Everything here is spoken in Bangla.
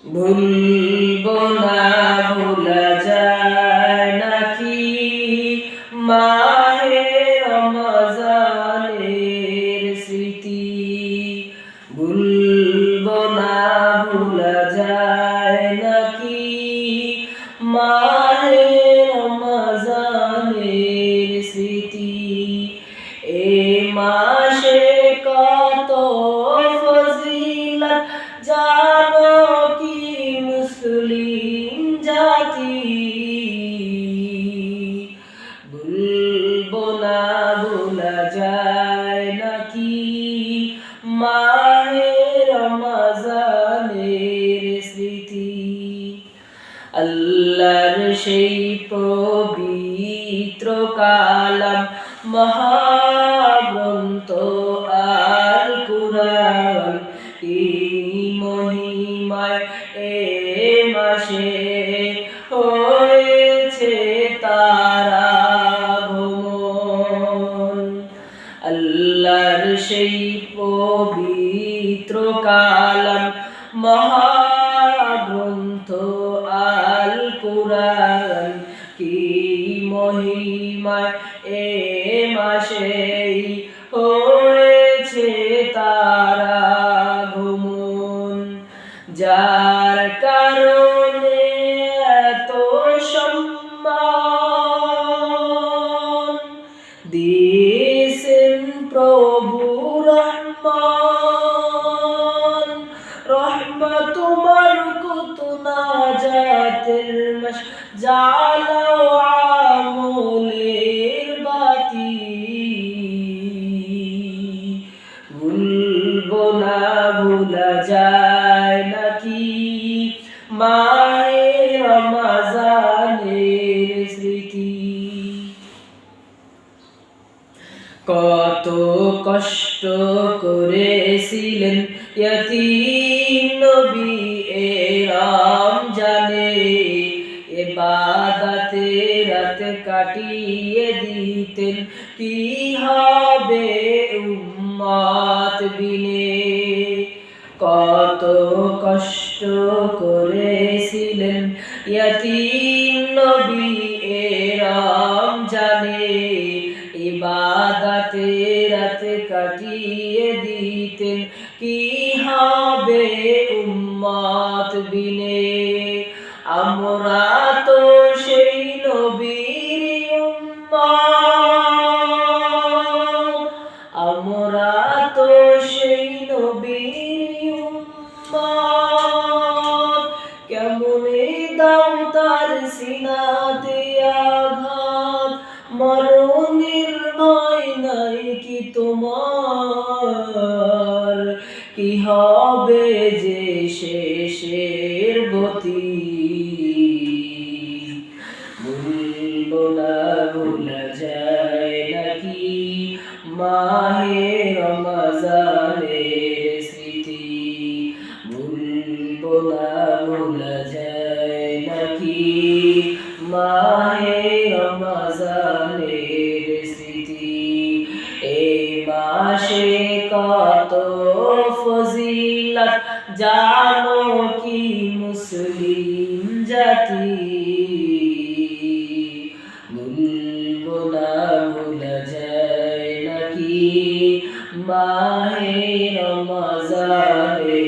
ভুলবো না, ভোলা যায় নাকি মাহে রমজানের স্মৃতি। ভুলবো না, ভোলা যায় নাকি মাহে রমজানের স্মৃতি। এ মাসে কত ফজিলত জানো কি মুসলিম জাতি। ভুলবো না, ভোলা যায় নাকি মাহে রমজানের স্মৃতি। আল্লাহর সেই পবিত্র কালাম মহাগ্রন্থ আল কুরআন, কি মহিমায় এ মাসে হয়েছে তার আগমন। আল্লাহর সেই পবিত্র কালাম মহাগ্রন্থ আল কুরআন, কি মহিমায় এ মাসেই হয়েছে তার আগমন। যার কারণে এত সম্মান দিয়েছেন প্রভু রহমান। রহমত বরকত নাজাতের মাস, জ্বালাও আমলের বাতি। ভুলবো না, ভোলা যায় নাকি মাহে রমজানের স্মৃতি। কত কষ্ট করেছিলেন ইয়তীম নবী এ রমজানে, ইবাদতে রাত কাটিয়ে দিতেন, কি হবে উম্মত বিনে। কত কষ্ট করেছিলেন ইয়তীম নবী এ রমজানে, ইবাদতে রাত কাটিয়ে দিতেন, কি হবে উম্মত বিনে। আমরা তো সেই নবীর উম্মত, আমরা তো সেই নবীর উম্মত। কেমনে দাও তার সিনাতে আঘাত, মরণের ভয় নাই কি তোমার। কি হবে যে শেষের গতি। ভুলবো না, ভোলা যায় নাকি মাহে রমজানের স্মৃতি। ভুলবো না, ভোলা যায় নাকি মাহে রমজানের স্মৃতি। এই মাসে কত ফজিলত জানো কি মুসলিম জাতি। ভুলবো না, ভোলা যায় নাকি মাহে রমজানের